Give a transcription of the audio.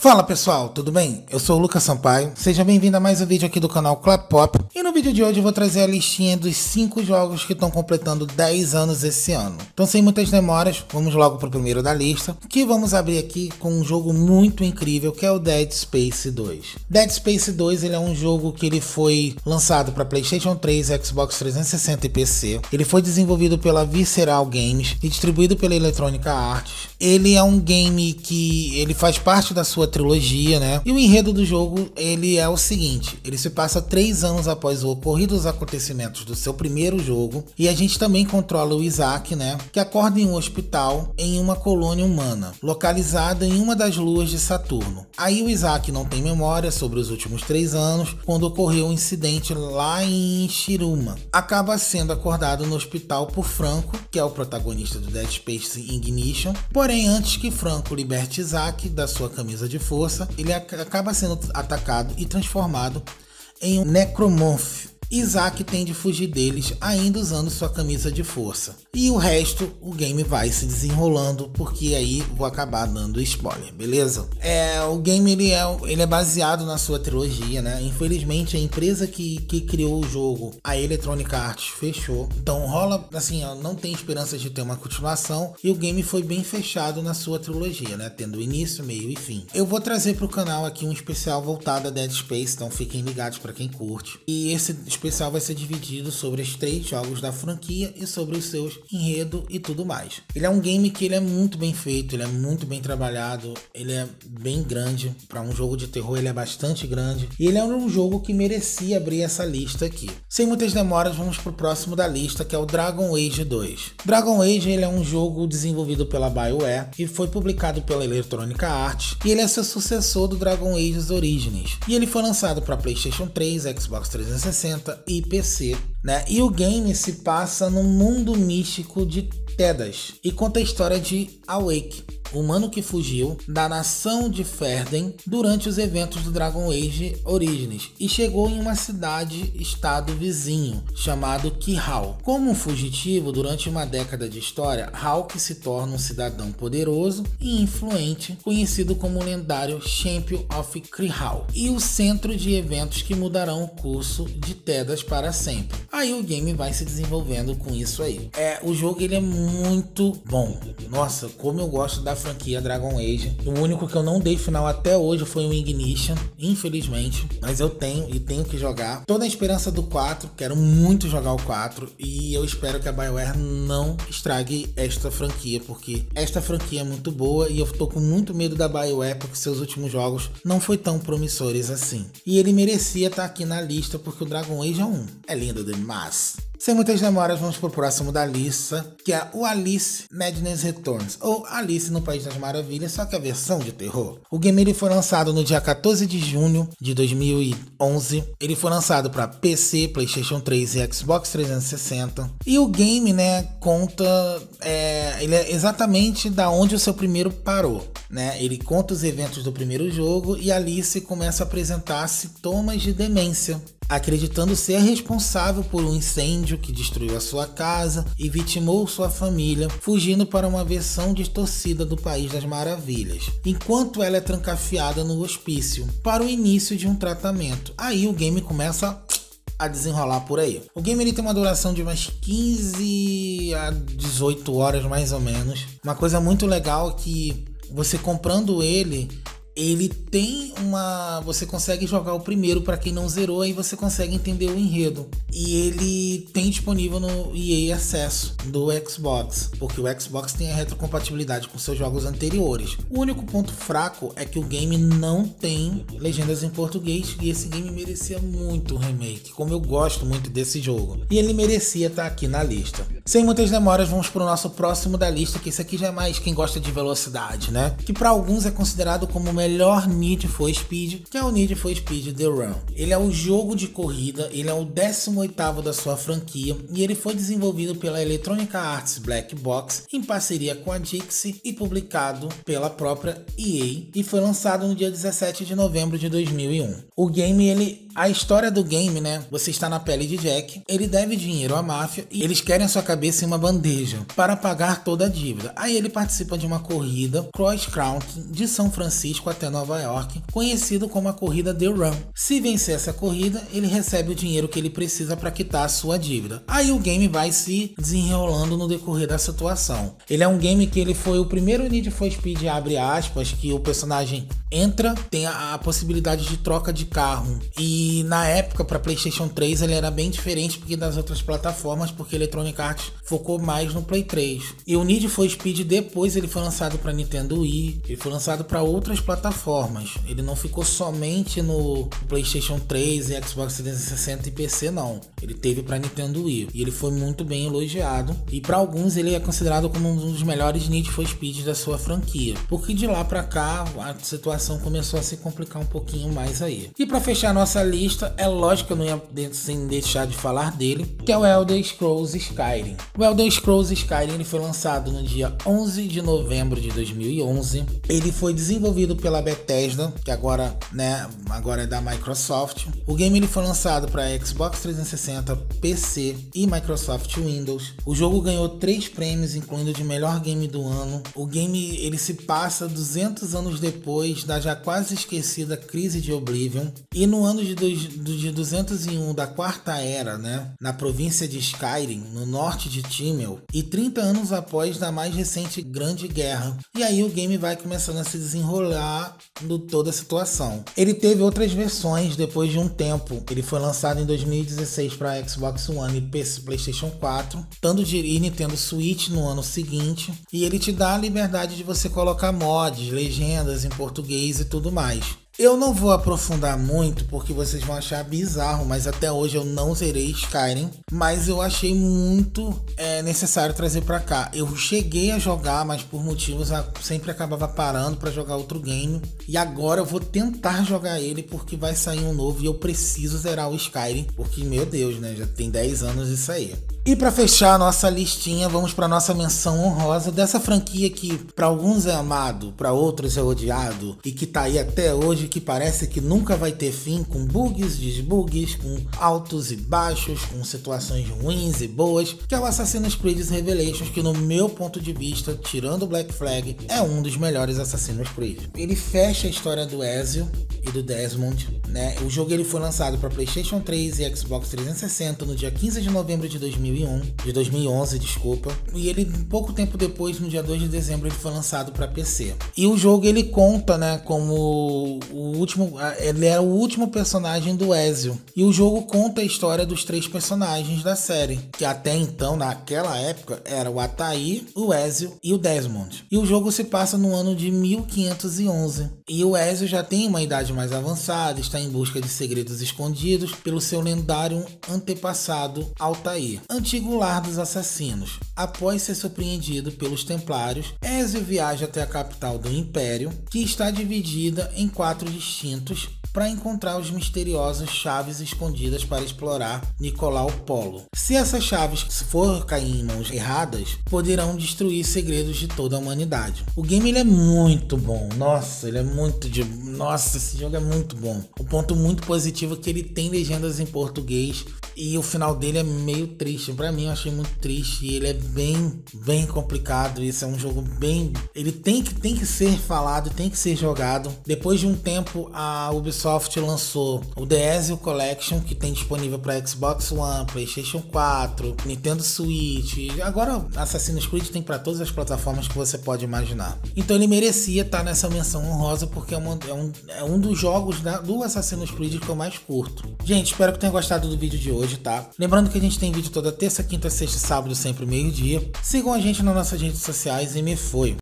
Fala pessoal, tudo bem? Eu sou o Lucas Sampaio, seja bem-vindo a mais um vídeo aqui do canal Clap Pop. E no vídeo de hoje eu vou trazer a listinha dos 5 jogos que estão completando 10 anos esse ano. Então sem muitas demoras, vamos logo pro primeiro da lista, que vamos abrir aqui com um jogo muito incrível, que é o Dead Space 2. Dead Space 2 ele é um jogo que ele foi lançado para PlayStation 3, Xbox 360 e PC. Ele foi desenvolvido pela Visceral Games e distribuído pela Electronic Arts. Ele é um game que ele faz parte da sua trilogia, né? E o enredo do jogo, ele é o seguinte, ele se passa 3 anos após o ocorrido dos acontecimentos do seu primeiro jogo, e a gente também controla o Isaac, né? Que acorda em um hospital em uma colônia humana, localizada em uma das luas de Saturno. Aí o Isaac não tem memória sobre os últimos 3 anos, quando ocorreu um incidente lá em Shiruma. Acaba sendo acordado no hospital por Franco, que é o protagonista do Dead Space Ignition. Porém, antes que Franco liberte Isaac da sua camisa de força, ele acaba sendo atacado e transformado em um necromorph. Isaac tem de fugir deles ainda usando sua camisa de força. E o resto, o game vai se desenrolando, porque aí vou acabar dando spoiler, beleza? O game ele é baseado na sua trilogia, né? Infelizmente a empresa que criou o jogo, a Electronic Arts, fechou. Então rola, assim, não tem esperança de ter uma continuação, e o game foi bem fechado na sua trilogia, né? Tendo início, meio e fim. Eu vou trazer para o canal aqui um especial voltado a Dead Space, então fiquem ligados para quem curte. E esse especial vai ser dividido sobre os 3 jogos da franquia e sobre os seus enredo e tudo mais. Ele é um game que ele é muito bem feito, ele é muito bem trabalhado, ele é bem grande, para um jogo de terror ele é bastante grande, e ele é um jogo que merecia abrir essa lista aqui. Sem muitas demoras, vamos pro próximo da lista, que é o Dragon Age 2. Dragon Age ele é um jogo desenvolvido pela BioWare e foi publicado pela Electronic Arts, e ele é seu sucessor do Dragon Age Origins. E ele foi lançado para PlayStation 3, Xbox 360 e PC, né? E o game se passa no mundo místico de Tedas e conta a história de Awake, humano que fugiu da nação de Ferden durante os eventos do Dragon Age Origins e chegou em uma cidade-estado vizinho chamado Kihal. Como um fugitivo durante uma década de história, Hawk se torna um cidadão poderoso e influente, conhecido como o lendário Champion of Kihal, e o centro de eventos que mudarão o curso de Tedas para sempre. Aí o game vai se desenvolvendo com isso aí. O jogo ele é muito bom. Nossa, como eu gosto da franquia Dragon Age. O único que eu não dei final até hoje foi o Ignition, infelizmente, mas eu tenho que jogar. Toda a esperança do 4, quero muito jogar o 4, e eu espero que a BioWare não estrague esta franquia, porque esta franquia é muito boa e eu tô com muito medo da BioWare porque seus últimos jogos não foi tão promissores assim. E ele merecia estar aqui na lista porque o Dragon Age é lindo demais. Sem muitas demoras, vamos pro próximo da lista, que é o Alice Madness Returns, ou Alice no País das Maravilhas, só que a versão de terror. O game ele foi lançado no dia 14 de junho de 2011. Ele foi lançado para PC, PlayStation 3 e Xbox 360. E o game, né, conta, ele é exatamente da onde o seu primeiro parou, né? Ele conta os eventos do primeiro jogo e Alice começa a apresentar sintomas de demência, acreditando ser responsável por um incêndio que destruiu a sua casa e vitimou sua família, fugindo para uma versão distorcida do País das Maravilhas, enquanto ela é trancafiada no hospício para o início de um tratamento. Aí o game começa a desenrolar por aí. O game ele tem uma duração de umas 15 a 18 horas mais ou menos. Uma coisa muito legal é que você comprando ele tem você consegue jogar o primeiro para quem não zerou, aí você consegue entender o enredo. E ele tem disponível no EA Acesso do Xbox, porque o Xbox tem a retrocompatibilidade com seus jogos anteriores. O único ponto fraco é que o game não tem legendas em português, e esse game merecia muito um remake, como eu gosto muito desse jogo. E ele merecia estar aqui na lista. Sem muitas demoras, vamos para o nosso próximo da lista, que esse aqui já é mais quem gosta de velocidade, né? Que para alguns é considerado como o melhor Need for Speed, que é o Need for Speed The Run. Ele é o jogo de corrida, ele é o 18º da sua franquia, e ele foi desenvolvido pela Electronic Arts Black Box em parceria com a Dixie e publicado pela própria EA, e foi lançado no dia 17 de novembro de 2001. O game, a história do game, né? Você está na pele de Jack, ele deve dinheiro à máfia e eles querem a sua cabeça em uma bandeja para pagar toda a dívida. Aí ele participa de uma corrida cross country de São Francisco até Nova York, conhecido como a corrida The Run. Se vencer essa corrida, ele recebe o dinheiro que ele precisa para quitar a sua dívida. Aí o game vai se desenrolando no decorrer da situação. Ele é um game que ele foi o primeiro Need for Speed, abre aspas, que o personagem entra, tem a possibilidade de troca de carro. E na época, para PlayStation 3, ele era bem diferente porque das outras plataformas, porque Electronic Arts focou mais no Play 3. E o Need for Speed depois ele foi lançado para Nintendo Wii, ele foi lançado para outras plataformas. Ele não ficou somente no PlayStation 3 e Xbox 360 e PC não. Ele teve para Nintendo Wii e ele foi muito bem elogiado. E para alguns ele é considerado como um dos melhores Need for Speed da sua franquia. Porque de lá para cá a situação começou a se complicar um pouquinho mais aí. E para fechar nossa lista, é lógico que eu não ia sem deixar de falar dele, que é o Elder Scrolls Skyrim. O Elder Scrolls Skyrim ele foi lançado no dia 11 de novembro de 2011. Ele foi desenvolvido pela Bethesda, que agora é da Microsoft. O game ele foi lançado para Xbox 360, PC e Microsoft Windows. O jogo ganhou 3 prêmios, incluindo de melhor game do ano. O game ele se passa 200 anos depois da já quase esquecida crise de Oblivion. E no ano de 201 da Quarta Era, na província de Skyrim, no norte de Tímel, e 30 anos após da mais recente Grande Guerra. E aí o game vai começando a se desenrolar de toda a situação. Ele teve outras versões depois de um tempo. Ele foi lançado em 2016 para Xbox One e PlayStation 4, e Nintendo Switch no ano seguinte. E ele te dá a liberdade de você colocar mods, legendas em português e tudo mais. Eu não vou aprofundar muito porque vocês vão achar bizarro, mas até hoje eu não zerei Skyrim, mas eu achei muito necessário trazer pra cá. Eu cheguei a jogar, mas por motivos eu sempre acabava parando pra jogar outro game, e agora eu vou tentar jogar ele porque vai sair um novo e eu preciso zerar o Skyrim, porque meu Deus, já tem 10 anos isso aí. E para fechar a nossa listinha, vamos para nossa menção honrosa dessa franquia que para alguns é amado, para outros é odiado e que tá aí até hoje, que parece que nunca vai ter fim, com bugs, desbugs, com altos e baixos, com situações ruins e boas, que é o Assassin's Creed Revelations, que no meu ponto de vista, tirando o Black Flag, é um dos melhores Assassin's Creed. Ele fecha a história do Ezio e do Desmond, O jogo ele foi lançado para PlayStation 3 e Xbox 360 no dia 15 de novembro de 2011, e ele pouco tempo depois, no dia 2 de dezembro, ele foi lançado para PC. E o jogo ele conta, como ele é o último personagem do Ezio, e o jogo conta a história dos 3 personagens da série, que até então, naquela época, era o Altair, o Ezio e o Desmond. E o jogo se passa no ano de 1511, e o Ezio já tem uma idade mais avançada, está em busca de segredos escondidos pelo seu lendário antepassado Altair, antigo lar dos assassinos. Após ser surpreendido pelos Templários, Ezio viaja até a capital do Império, que está dividida em 4 distritos, para encontrar os misteriosos chaves escondidas para explorar Nicolau Polo. Se essas chaves for cair em mãos erradas, poderão destruir segredos de toda a humanidade. O game ele é muito bom. Nossa, esse jogo é muito bom. O ponto muito positivo é que ele tem legendas em português e o final dele é meio triste. Pra mim eu achei muito triste e ele é bem complicado. Isso é um jogo ele tem que ser falado, tem que ser jogado. Depois de um tempo, a Ubisoft lançou o The Ezio Collection, que tem disponível para Xbox One, PlayStation 4, Nintendo Switch. Agora Assassin's Creed tem para todas as plataformas que você pode imaginar. Então ele merecia estar nessa menção honrosa porque é um dos jogos do Assassin's Creed que eu mais curto. Gente, espero que tenham gostado do vídeo de hoje, tá? Lembrando que a gente tem vídeo toda terça, quinta, sexta e sábado, sempre meio-dia. Sigam a gente nas nossas redes sociais e me foi.